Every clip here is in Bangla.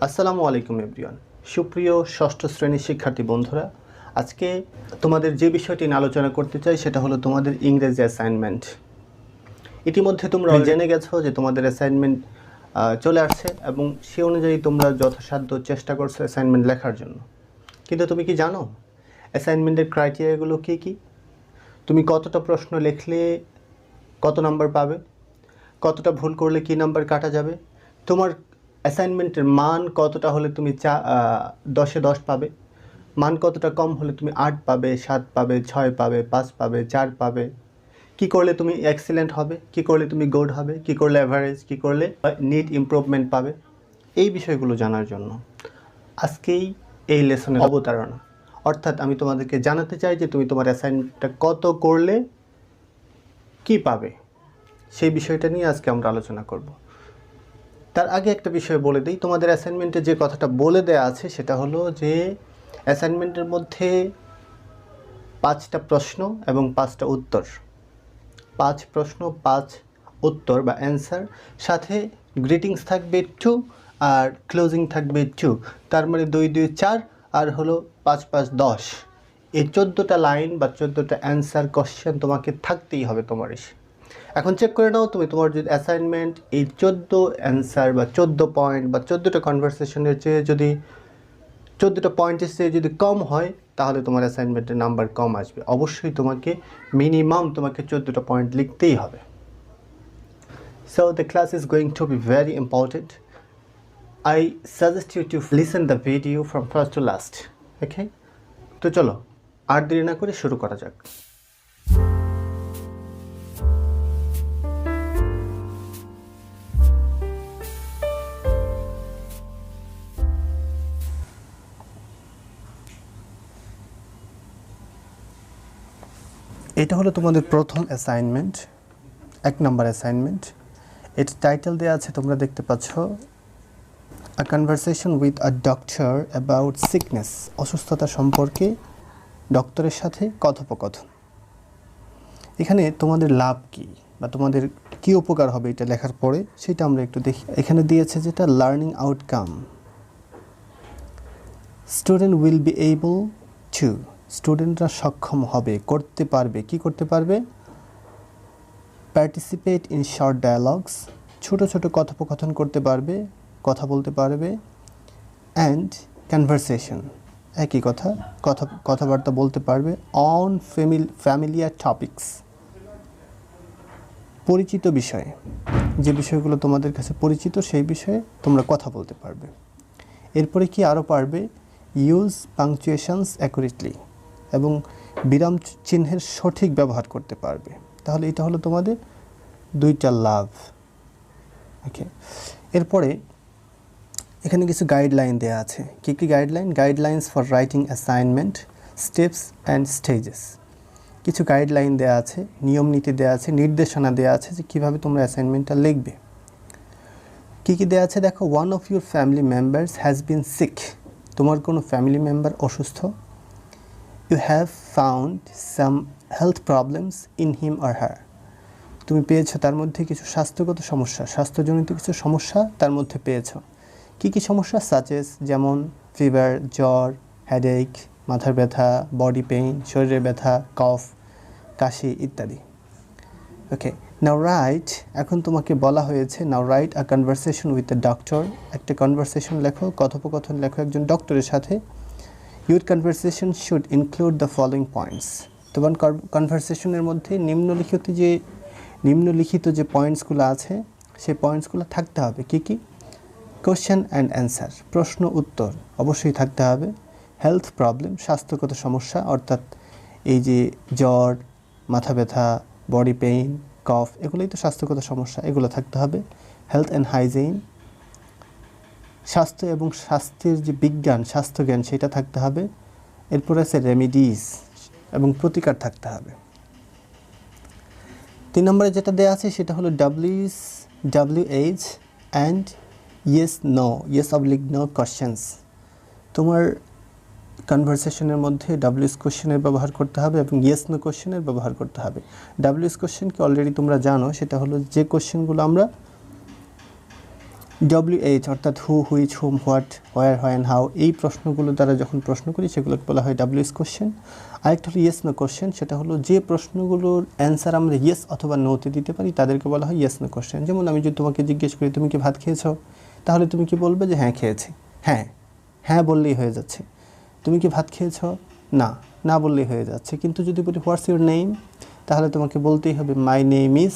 আসসালামুআলাইকুম এভরিওয়ান। সুপ্রিয় ষষ্ঠ শ্রেণীর শিক্ষার্থী বন্ধুরা, আজকে তোমাদের যে বিষয়টি নিয়ে আলোচনা করতে চাই সেটা হলো তোমাদের ইংরেজি অ্যাসাইনমেন্ট। ইতিমধ্যে তোমরা জেনে গেছো যে তোমাদের অ্যাসাইনমেন্ট চলে আসছে এবং সে অনুযায়ী তোমরা যথাসাধ্য চেষ্টা করছো অ্যাসাইনমেন্ট লেখার জন্য। কিন্তু তুমি কি জানো অ্যাসাইনমেন্টের ক্রাইটেরিয়াগুলো কী কী? তুমি কতটা প্রশ্ন লিখলে কত নাম্বার পাবে, কতটা ভুল করলে কী নাম্বার কাটা যাবে, তোমার অ্যাসাইনমেন্টের মান কতটা হলে তুমি 10-এ 10 পাবে, মান কতটা কম হলে তুমি 8 পাবে, 7 পাবে, 6 পাবে, 5 পাবে, 4 পাবে, কী করলে তুমি এক্সিলেন্ট হবে, কী করলে তুমি গুড হবে, কী করলে অ্যাভারেজ, কী করলে নিড ইমপ্রুভমেন্ট পাবে, এই বিষয়গুলো জানার জন্য আজকেই এই লেসনের অবতারণা। অর্থাৎ আমি তোমাদেরকে জানাতে চাই যে তুমি তোমার অ্যাসাইনমেন্টটা কত করলে কী পাবে, সেই বিষয়টা নিয়ে আজকে আমরা আলোচনা করব। তার আগে একটা বিষয় বলে দিই, তোমাদের অ্যাসাইনমেন্টে যে কথাটা বলে দেওয়া আছে সেটা হলো যে অ্যাসাইনমেন্টের মধ্যে 5টা প্রশ্ন এবং 5টা উত্তর, 5 প্রশ্ন 5 উত্তর বা অ্যান্সার, সাথে গ্রিটিংস থাকবে 2 আর ক্লোজিং থাকবে 2, তার মানে 2 2 4 আর হলো 5 5 10। এই 14টা লাইন বা 14টা অ্যান্সার কোশ্চেন তোমাকে থাকতেই হবে তোমার এসে। এখন চেক করে নাও তুমি তোমার যদি অ্যাসাইনমেন্ট এই 14 অ্যান্সার বা 14 পয়েন্ট বা 14টা কনভারসেশনের চেয়ে যদি 14টা পয়েন্টের চেয়ে যদি কম হয় তাহলে তোমার অ্যাসাইনমেন্টের নাম্বার কম আসবে। অবশ্যই তোমাকে মিনিমাম 14টা পয়েন্ট লিখতেই হবে। So the class is going to be very important. I suggest you to listen the video from first to last. Okay? তো চলো আর দেরি না করে শুরু করা যাক। এটা হলো তোমাদের প্রথম অ্যাসাইনমেন্ট, 1 নম্বর অ্যাসাইনমেন্ট। এর টাইটেল দেওয়া আছে, তোমরা দেখতে পাচ্ছ, আ conversation with a doctor about sickness, অসুস্থতা সম্পর্কে ডক্টরের সাথে কথোপকথন। এখানে তোমাদের লাভ কী বা তোমাদের কী উপকার হবে এটা লেখার পরে সেটা আমরা একটু দেখি। এখানে দিয়েছে যেটা learning outcome, student will be able to, স্টুডেন্টরা সক্ষম হবে, করতে পারবে, কি করতে পারবে, পার্টিসিপেট ইন শর্ট ডায়ালগস, ছোট ছোট কথোপকথন করতে পারবে, কথা বলতে পারবে, অ্যান্ড কনভারসেশন, একই কথা, কথাবার্তা বলতে পারবে, অন ফ্যামিলিয়ার টপিকস, পরিচিত বিষয়ে, যে বিষয়গুলো তোমাদের কাছে পরিচিত সেই বিষয়ে তোমরা কথা বলতে পারবে। এরপরে কি আরও পারবে, ইউজ পাংচুয়েশনস অ্যাকুরেটলি, এবং বিরাম চিহ্নের সঠিক ব্যবহার করতে পারবে। তাহলে এটা হলো তোমাদের 2টা লাভ। ওকে, এরপরে এখানে কিছু গাইডলাইন দেওয়া আছে। কী কী guideline? Guidelines for writing assignment, steps and stages. কিছু গাইডলাইন দেওয়া আছে, নিয়ম নীতি দেওয়া আছে, নির্দেশনা দেওয়া আছে যে কীভাবে তোমরা অ্যাসাইনমেন্টটা লিখবে। কী কী দেওয়া আছে দেখো। One of your family members has been sick, তোমার কোনো ফ্যামিলি মেম্বার অসুস্থ। You have found some health problems in him or her, তুমি পেয়েছো তার মধ্যে কিছু স্বাস্থ্যগত সমস্যা, স্বাস্থ্যজনিত কিছু সমস্যা তার মধ্যে পেয়েছো। কী কী সমস্যা? সাচেস, যেমন ফিভার, জ্বর, হেডেক, মাথার ব্যথা, বডি পেইন, শরীরে ব্যথা, কফ, কাশি ইত্যাদি। ওকে, নাও রাইট, এখন তোমাকে বলা হয়েছে now write a conversation with the doctor, একটা কনভারসেশন লেখো, কথোপকথন লেখো একজন ডক্টরের সাথে। Your conversation should include the following points, তোমার কনভারসেশনের মধ্যে নিম্নলিখিত যে পয়েন্টসগুলো আছে সেই পয়েন্টসগুলো থাকতে হবে। কী কী? কোশ্চেন অ্যান্ড অ্যান্সার, প্রশ্ন উত্তর অবশ্যই থাকতে হবে। হেলথ প্রবলেম, স্বাস্থ্যগত সমস্যা, অর্থাৎ এই যে জ্বর, মাথা ব্যথা, বডি পেইন, কফ, এগুলোই তো স্বাস্থ্যগত সমস্যা, এগুলো থাকতে হবে। হেলথ অ্যান্ড হাইজিন, স্বাস্থ্য এবং স্বাস্থ্যের যে বিজ্ঞান, স্বাস্থ্যজ্ঞান, সেটা থাকতে হবে। এরপর আছে রেমিডিস, এবং প্রতিকার থাকতে হবে। 3 নম্বরে যেটা দেওয়া আছে সেটা হলো WH and yes no, yes oblique no questions. তোমার কনভারসেশনের মধ্যে WH কোশ্চেনের ব্যবহার করতে হবে এবং ইয়েস নো কোশ্চেনের ব্যবহার করতে হবে। WH কোশ্চেন কি অলরেডি তোমরা জানো, সেটা হলো যে কোশ্চেনগুলো আমরা WH অর্থাৎ who, which, whom, what, where, when, how এই প্রশ্নগুলো দ্বারা যখন প্রশ্ন করি সেগুলোকে বলা হয় WH কোশ্চেন। আরেকটা হলো ইয়েস নো কোশ্চেন, সেটা হলো যে প্রশ্নগুলোর অ্যান্সার আমরা ইয়েস অথবা নোতে দিতে পারি তাদেরকে বলা হয় ইয়েস নো কোশ্চেন। যেমন আমি যদি তোমাকে জিজ্ঞেস করি তুমি কি ভাত খেয়েছো, তাহলে তুমি কি বলবে যে হ্যাঁ খেয়েছি, হ্যাঁ হ্যাঁ বললেই হয়ে যাচ্ছে। তুমি কি ভাত খেয়েছো, না না বললেই হয়ে যাচ্ছে। কিন্তু যদি বলি হোয়াটস ইউর নেম, তাহলে তোমাকে বলতেই হবে my name is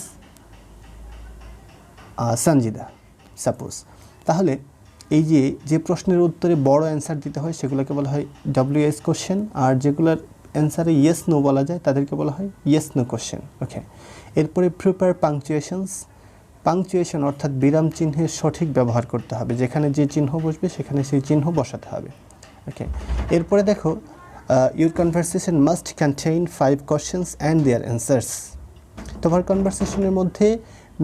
Sanjida suppose. তাহলে এই যে প্রশ্নের উত্তরে বড় অ্যান্সার দিতে হয় সেগুলোকে বলা হয় WH কোশ্চেন, আর যেগুলোর অ্যান্সারে ইয়েস নো বলা যায় তাদেরকে বলা হয় ইয়েস নো কোশ্চেন। ওকে, এরপরে প্রিপেয়ার পাংচুয়েশনস। পাংচুয়েশন অর্থাৎ বিরাম চিহ্নের সঠিক ব্যবহার করতে হবে, যেখানে যে চিহ্ন বসবে সেখানে সেই চিহ্ন বসাতে হবে। ওকে, এরপরে দেখো your conversation must contain 5 questions and their answers. তোমার কনভারসেশনের মধ্যে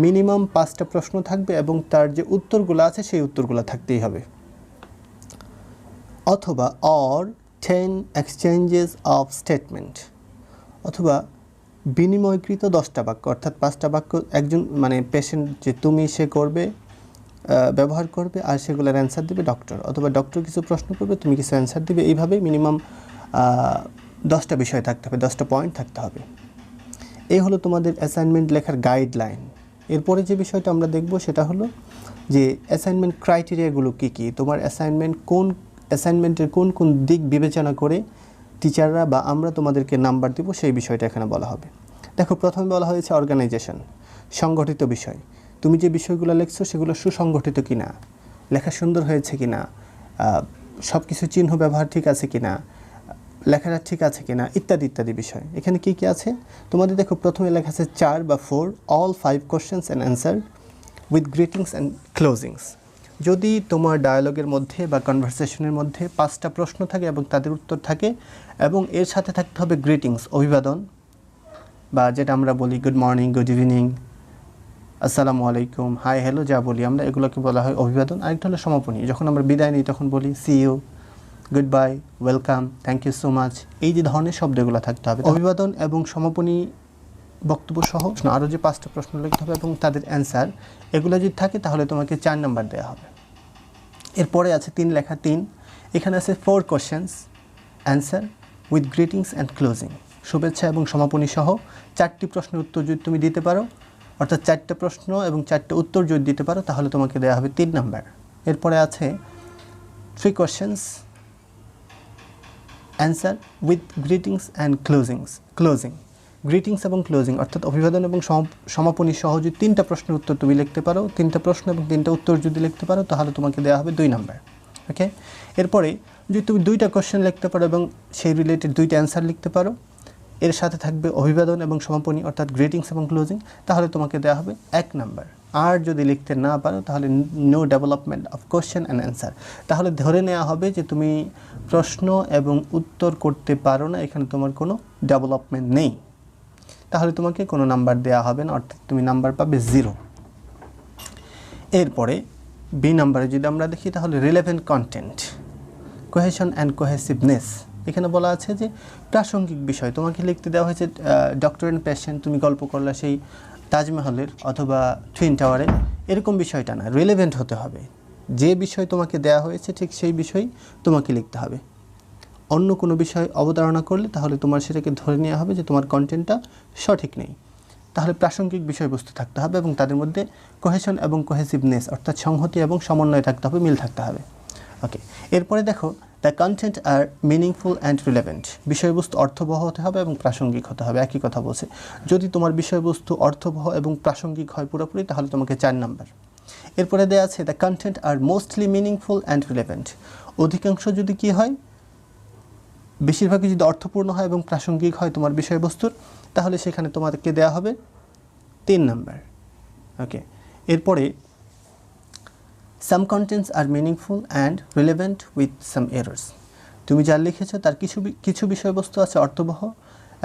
মিনিমাম 5টা প্রশ্ন থাকবে এবং তার যে উত্তরগুলো আছে সেই উত্তরগুলো থাকতেই হবে। অথবা অর 10 এক্সচেঞ্জেস অফ স্টেটমেন্ট, অথবা বিনিময়কৃত 10টা বাক্য, অর্থাৎ 5টা বাক্য একজন মানে পেশেন্ট যে তুমি সে করবে, ব্যবহার করবে, আর সেগুলোর অ্যান্সার দেবে ডক্টর, অথবা ডক্টর কিছু প্রশ্ন করবে তুমি কিছু অ্যান্সার দিবে। এইভাবে মিনিমাম 10টা বিষয় থাকতে হবে, 10টা পয়েন্ট থাকতে হবে। এই হলো তোমাদের অ্যাসাইনমেন্ট লেখার গাইডলাইন। এরপরে যে বিষয়টা আমরা দেখব সেটা হলো যে অ্যাসাইনমেন্ট ক্রাইটেরিয়াগুলো কী কী, তোমার অ্যাসাইনমেন্টের কোন কোন দিক বিবেচনা করে টিচাররা বা আমরা তোমাদেরকে নাম্বার দেব সেই বিষয়টা এখানে বলা হবে। দেখো, প্রথমে বলা হয়েছে অর্গানাইজেশন, সংগঠিত বিষয়। তুমি যে বিষয়গুলো লিখছো সেগুলো সুসংগঠিত কিনা, লেখা সুন্দর হয়েছে কিনা, সব কিছু চিহ্ন ব্যবহার ঠিক আছে কিনা, লেখাটা ঠিক আছে কিনা, ইত্যাদি ইত্যাদি বিষয়। এখানে কি কি আছে তোমাদের দেখো, প্রথমে লেখা আছে 4 বা 4 অল 5 questions and answer with greetings and closings. যদি তোমার ডায়ালগের মধ্যে বা কনভারসেশনের মধ্যে 5টা প্রশ্ন থাকে এবং তাদের উত্তর থাকে এবং এর সাথে থাকতে হবে গ্রিটিংস, অভিবাদন, বা যেটা আমরা বলি গুড মর্নিং, গুড ইভিনিং, আসসালামু আলাইকুম, হাই হ্যালো যা বলি আমরা, এগুলোকে বলা হয় অভিবাদন। আরেকটা হলো সমাপনী, যখন আমরা বিদায় নিই তখন বলি see you, good bye, welcome, thank you so much, এই যে ধরনের শব্দগুলো থাকতে হবে। অভিবাদন এবং সমাপনী বক্তব্য সহ আরও যে 5টা প্রশ্ন লিখতে হবে এবং তাদের অ্যান্সার, এগুলো যদি থাকে তাহলে তোমাকে 4 নাম্বার দেওয়া হবে। এরপরে আছে 3 লেখা 3, এখানে আছে 4 questions answer with greetings and closing, শুভেচ্ছা এবং সমাপনী সহ 4টি প্রশ্নের উত্তর যদি তুমি দিতে পারো, অর্থাৎ 4টা প্রশ্ন এবং 4টা উত্তর যদি দিতে পারো তাহলে তোমাকে দেওয়া হবে 3 নাম্বার। এরপরে আছে 3 questions answer with greetings and closing. Greetings এবং ক্লোজিং অর্থাৎ অভিবাদন এবং সমাপনী সহ যদি 3টা প্রশ্নের উত্তর তুমি লিখতে পারো, 3টা প্রশ্ন এবং 3টা উত্তর যদি লিখতে পারো তাহলে তোমাকে দেওয়া হবে 2 নাম্বার। ওকে, এরপরে যদি তুমি 2টা কোশ্চেন লিখতে পারো এবং সেই রিলেটেড 2টা অ্যান্সার লিখতে পারো, এর সাথে থাকবে অভিবাদন এবং সমাপনী অর্থাৎ গ্রিটিংস এবং ক্লোজিং, তাহলে তোমাকে দেওয়া হবে 1 নাম্বার। আর যদি লিখতে না পারো তাহলে no development of question and answer, তাহলে ধরে নেওয়া হবে যে তুমি প্রশ্ন এবং উত্তর করতে পারো না, এখানে তোমার কোনো ডেভেলপমেন্ট নেই, তাহলে তোমাকে কোনো নাম্বার দেওয়া হবে না, অর্থাৎ তুমি নাম্বার পাবে 0। এরপরে বি নাম্বারে যদি আমরা দেখি তাহলে রিলেভেন্ট কন্টেন্ট, কোহেশন অ্যান্ড কোহেসিভনেস। এখানে বলা আছে যে প্রাসঙ্গিক বিষয় তোমাকে লিখতে দেওয়া হয়েছে ডক্টর অ্যান্ড পেশেন্ট, তুমি গল্প করলে সেই তাজমহলের অথবা টুইন টাওয়ারে, এরকম বিষয়টা না, রিলেভেন্ট হতে হবে। যে বিষয় তোমাকে দেওয়া হয়েছে ঠিক সেই বিষয় তোমাকে লিখতে হবে। অন্য কোনো বিষয় অবতারণা করলে তাহলে তোমার সেটাকে ধরে নেওয়া হবে যে তোমার কন্টেন্টটা সঠিক নেই। তাহলে প্রাসঙ্গিক বিষয়বস্তু থাকতে হবে এবং তাদের মধ্যে কোহেশন এবং কোহেসিভনেস অর্থাৎ সংহতি এবং সমন্বয় থাকতে হবে, মিল থাকতে হবে। ওকে, এরপরে দেখো the content are meaningful and relevant, বিষয়বস্তু অর্থবহ হতে হবে এবং প্রাসঙ্গিক হতে হবে, একই কথা বলছে। যদি তোমার বিষয়বস্তু অর্থবহ এবং প্রাসঙ্গিক হয় পুরোপুরি তাহলে তোমাকে 4 নাম্বার। এরপরে দেওয়া আছে the content are mostly meaningful and relevant, অধিকাংশ যদি কি হয়, বেশিরভাগই যদি অর্থপূর্ণ হয় এবং প্রাসঙ্গিক হয় তোমার বিষয়বস্তুর, তাহলে সেখানে তোমাদেরকে দেওয়া হবে 3 নাম্বার। ওকে, এরপরে some contents are meaningful and relevant with some errors, তুমি যা লিখেছো তার কিছু বিষয়বস্তু আছে অর্থবহ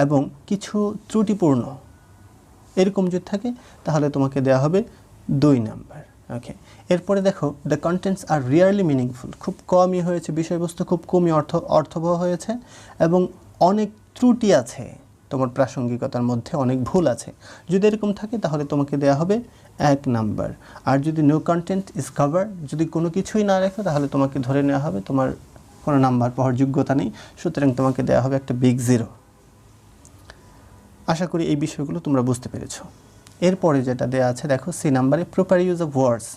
এবং কিছু ত্রুটিপূর্ণ, এরকম যদি থাকে তাহলে তোমাকে দেওয়া হবে 2 নাম্বার। ওকে, এরপরে দেখো the contents are rarely meaningful, খুব কমই হয়েছে বিষয়বস্তু, খুব কমই অর্থবহ হয়েছে এবং অনেক ত্রুটি আছে তোমার প্রাসঙ্গিকতার মধ্যে, অনেক ভুল আছে, যদি এরকম থাকে তাহলে তোমাকে দেওয়া হবে 1 নাম্বার। আর যদি নো কন্টেন্ট ইজ কভার, যদি কোনো কিছুই না লেখো তাহলে তোমাকে ধরে নেওয়া হবে তোমার কোনো নাম্বার পাওয়ার যোগ্যতা নেই, সুতরাং তোমাকে দেওয়া হবে একটা বিগ 0। আশা করি এই বিষয়গুলো তোমরা বুঝতে পেরেছো। এরপরে যেটা দেওয়া আছে দেখো সি নাম্বারে, প্রপার ইউজ অফ ওয়ার্ডস,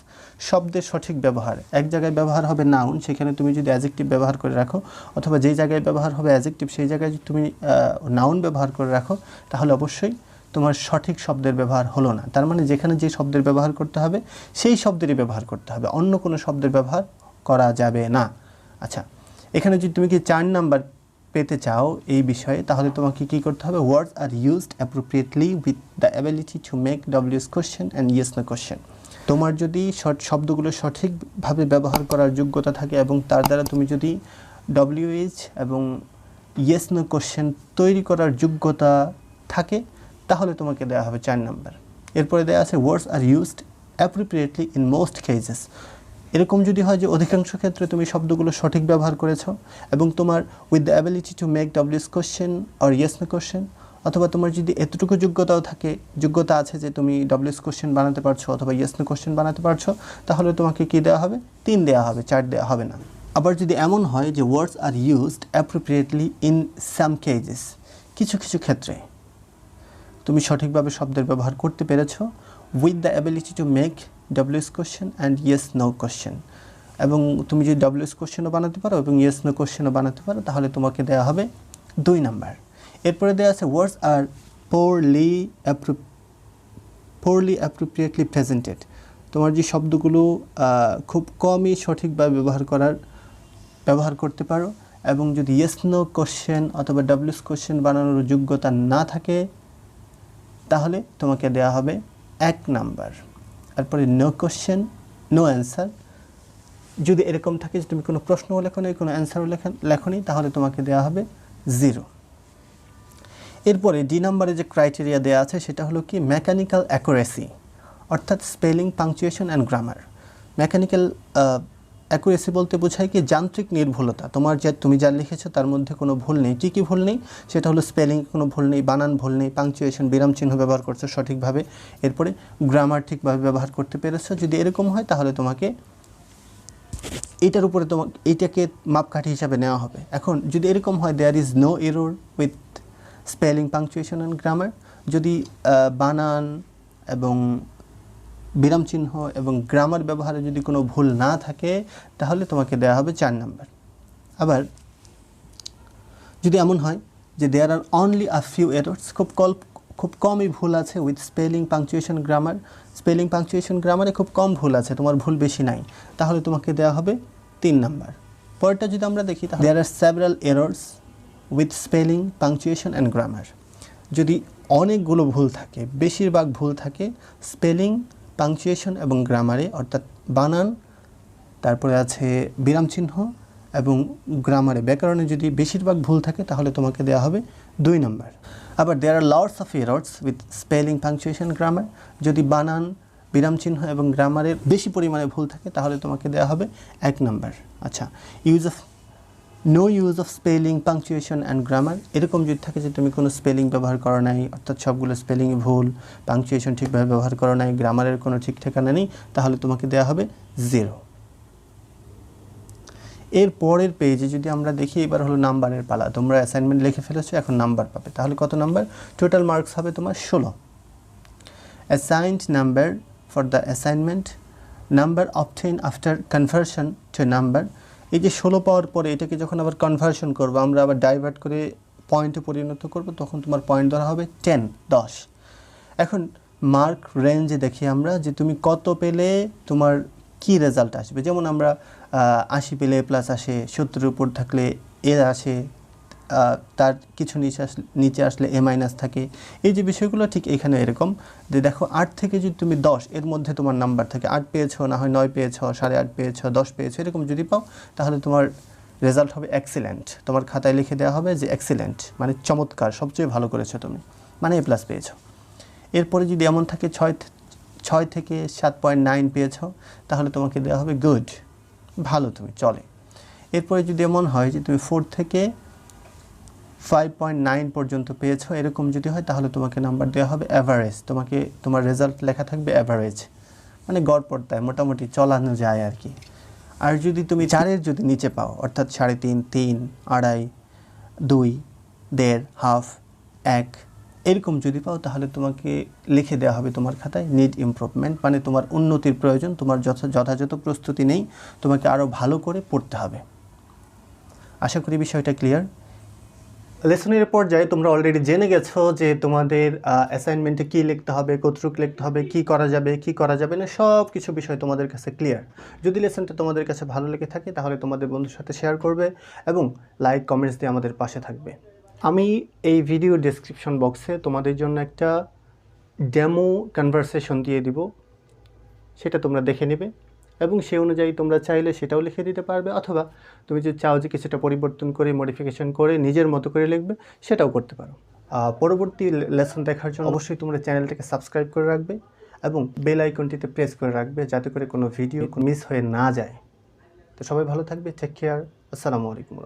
শব্দের সঠিক ব্যবহার। এক জায়গায় ব্যবহার হবে নাউন, সেখানে তুমি যদি অ্যাডজেক্টিভ ব্যবহার করে রাখো, অথবা যেই জায়গায় ব্যবহার হবে অ্যাডজেক্টিভ সেই জায়গায় যদি তুমি নাউন ব্যবহার করে রাখো, তাহলে অবশ্যই তোমার সঠিক শব্দের ব্যবহার হলো না। তার মানে যেখানে যে শব্দের ব্যবহার করতে হবে সেই শব্দেরই ব্যবহার করতে হবে, অন্য কোনো শব্দের ব্যবহার করা যাবে না। আচ্ছা, এখানে যদি তুমি কি 4 নাম্বার পেতে চাও এই বিষয়ে, তাহলে তোমাকে কি করতে হবে, words are used appropriately with the ability to make W S question and yes no question. তোমার যদি শব্দগুলো সঠিকভাবে ব্যবহার করার যোগ্যতা থাকে এবং তার দ্বারা তুমি যদি ডব্লিউএইচ এবং ইয়েস নো কোশ্চেন তৈরি করার যোগ্যতা থাকে, তাহলে তোমাকে দেওয়া হবে 4 নাম্বার। এরপরে দেওয়া আছে words are used appropriately in most cases. এরকম যদি হয় যে অধিকাংশ ক্ষেত্রে তুমি শব্দগুলো সঠিক ব্যবহার করেছো এবং তোমার with the ability to make W S question or yes no question, অথবা তোমার যদি এতটুকু যোগ্যতা আছে যে তুমি ডব্লিউএস কোশ্চেন বানাতে পারছো অথবা ইয়েস নো কোশ্চেন বানাতে পারছো, তাহলে তোমাকে কি দেওয়া হবে, 3 দেওয়া হবে, 4 দেওয়া হবে না। আবার যদি এমন হয় যে words are used appropriately in some cases, কিছু কিছু ক্ষেত্রে তুমি সঠিকভাবে শব্দের ব্যবহার করতে পেরেছো with the ability to make W S question and yes no question, এবং তুমি যদি ডব্লিউএস কোশ্চেনও বানাতে পারো এবং ইয়েস নো কোশ্চেনও বানাতে পারো, তাহলে তোমাকে দেওয়া হবে 2 নাম্বার। এরপরে দেওয়া আছে ওয়ার্ডস আর পোরলি অ্যাপ্রোপ্রিয়েটলি প্রেজেন্টেড। তোমার যে শব্দগুলো খুব কমই সঠিকভাবে ব্যবহার করতে পারো এবং যদি ইয়েস নো কোশ্চেন অথবা ডব্লিউএস কোশ্চেন বানানোর যোগ্যতা না থাকে, তাহলে তোমাকে দেওয়া হবে 1 নাম্বার। তারপরে নো কোশ্চেন নো অ্যান্সার, যদি এরকম থাকে যে তুমি কোনো প্রশ্নও লেখো নাই, কোনো অ্যান্সারও লেখনি, তাহলে তোমাকে দেওয়া হবে 0। এরপরে ডি নাম্বারে যে ক্রাইটেরিয়া দেওয়া আছে সেটা হলো কি মেকানিক্যাল অ্যাকুরেসি, অর্থাৎ spelling, punctuation and grammar. Mechanical accuracy বলতে বোঝায় কি যান্ত্রিক নির্ভুলতা, তুমি যা লিখেছো তার মধ্যে কোনো ভুল নেই। কী ভুল নেই, সেটা হলো স্পেলিং কোনো ভুল নেই, বানান ভুল নেই, পাংচুয়েশন বিরাম চিহ্ন ব্যবহার করছো সঠিকভাবে, এরপরে গ্রামার ঠিকভাবে ব্যবহার করতে পেরেছো। যদি এরকম হয় তাহলে তোমাকে এইটাকে মাপকাঠি হিসাবে নেওয়া হবে। এখন যদি এরকম হয় there is no error with spelling, punctuation and grammar, যদি বানান এবং বিরাম চিহ্ন এবং গ্রামার ব্যবহারে যদি কোনো ভুল না থাকে, তাহলে তোমাকে দেওয়া হবে 4 নাম্বার। আবার যদি এমন হয় যে there are only a few errors, খুব কমই ভুল আছে with spelling, punctuation, grammar, spelling, punctuation, গ্রামারে খুব কম ভুল আছে, তোমার ভুল বেশি নাই, তাহলে তোমাকে দেওয়া হবে 3 নাম্বার। পরেরটা যদি আমরা দেখি, there are several errors with spelling, punctuation and grammar, যদি অনেকগুলো ভুল থাকে, বেশিরভাগ ভুল থাকে স্পেলিং, পাংচুয়েশন এবং গ্রামারে, অর্থাৎ বানান, তারপরে আছে বিরাম চিহ্ন এবং গ্রামারে, ব্যাকরণে যদি বেশিরভাগ ভুল থাকে, তাহলে তোমাকে দেওয়া হবে 2 নাম্বার। আবার there are lots of errors with spelling, punctuation, grammar, যদি বানান, বিরাম চিহ্ন এবং গ্রামারের বেশি পরিমাণে ভুল থাকে, তাহলে তোমাকে দেওয়া হবে 1 নাম্বার। আচ্ছা, no use of spelling, punctuation and grammar, এরকম যদি থাকে যে তুমি কোনো স্পেলিং ব্যবহার করো নাই, অর্থাৎ সবগুলো স্পেলিংয়ে ভুল, পাংচুয়েশন ঠিকভাবে ব্যবহার করো নাই, গ্রামারের কোনো ঠিক ঠিকানা নেই, তাহলে তোমাকে দেওয়া হবে 0। এর পরের পেজে যদি আমরা দেখি, এবার হলো নাম্বারের পালা। তোমরা অ্যাসাইনমেন্ট লিখে ফেলেছো, এখন নাম্বার পাবে। তাহলে কত নাম্বার? টোটাল মার্কস হবে তোমার 16। Assigned number for the assignment, number obtain after conversion to number. এই যে 16 পাওয়ার পরে এটাকে যখন আবার কনভার্সন করবো, আমরা আবার ডাইভার্ট করে পয়েন্টে পরিণত করব, তখন তোমার পয়েন্ট ধরা হবে 10। এখন মার্ক রেঞ্জে দেখি আমরা যে তুমি কত পেলে তোমার কি রেজাল্ট আসবে। যেমন আমরা 80 পেলে প্লাস আসে, 70-এর উপর থাকলে এ আসে, তার কিছু নিচে আসলে এ মাইনাস থাকে। এই যে বিষয়গুলো ঠিক এখানে এরকম যে দেখো 8 থেকে যদি তুমি 10 এর মধ্যে তোমার নাম্বার থাকে, 8 পেয়েছো, না হয় 9 পেয়েছো, 8.5 পেয়েছো, 10 পেয়েছো, এরকম যদি পাও, তাহলে তোমার রেজাল্ট হবে এক্সিলেন্ট। তোমার খাতায় লিখে দেওয়া হবে যে এক্সিলেন্ট মানে চমৎকার, সবচেয়ে ভালো করেছো তুমি, মানে এ প্লাস পেয়েছো। এরপরে যদি এমন থাকে 6 থেকে 7.9 পেয়েছো, তাহলে তোমাকে দেওয়া হবে গুড, ভালো, তুমি চলে। এরপরে যদি এমন হয় যে তুমি 4 থেকে 5.9 পর্যন্ত পেয়েছো, এরকম যদি হয় তাহলে তোমাকে নাম্বার দেওয়া হবে অ্যাভারেজ। তোমার রেজাল্ট লেখা থাকবে অ্যাভারেজ, মানে গড় পড়তায় মোটামুটি চলানো যায় আর কি। আর যদি তুমি 4-এর যদি নিচে পাও, অর্থাৎ 3.5, 3, 2.5, 2, 1.5, হাফ, 1 এরকম যদি পাও, তাহলে তোমাকে লিখে দেওয়া হবে তোমার খাতায় নিড ইমপ্রুভমেন্ট, মানে তোমার উন্নতির প্রয়োজন, তোমার যথাযথ প্রস্তুতি নেই, তোমাকে আরও ভালো করে পড়তে হবে। আশা করি বিষয়টা ক্লিয়ার। লেসনের পর্যায়ে তোমরা অলরেডি জেনে গেছো যে তোমাদের অ্যাসাইনমেন্টে কী লিখতে হবে, কতটুকু লিখতে হবে, কী করা যাবে, কী করা যাবে না, সব কিছু বিষয় তোমাদের কাছে ক্লিয়ার। যদি লেসনটা তোমাদের কাছে ভালো লেগে থাকে তাহলে তোমাদের বন্ধুর সাথে শেয়ার করবে এবং লাইক কমেন্টস দিয়ে আমাদের পাশে থাকবে। আমি এই ভিডিও ডেসক্রিপশন বক্সে তোমাদের জন্য একটা ডেমো কনভারসেশন দিয়ে দিব, সেটা তোমরা দেখে নেবে এবং সেই অনুযায়ী তোমরা চাইলে সেটাও লিখে দিতে পারবে, অথবা তুমি যদি চাও যে কিছুটা পরিবর্তন করে মডিফিকেশন করে নিজের মতো করে লিখবে, সেটাও করতে পারো। পরবর্তী লেসন দেখার জন্য অবশ্যই তোমরা চ্যানেলটাকে সাবস্ক্রাইব করে রাখবে এবং বেল আইকনটিতে প্রেস করে রাখবে, যাতে করে কোনো ভিডিও মিস হয়ে না যায়। তো সবাই ভালো থাকবে, টেক কেয়ার, আসসালামু আলাইকুম।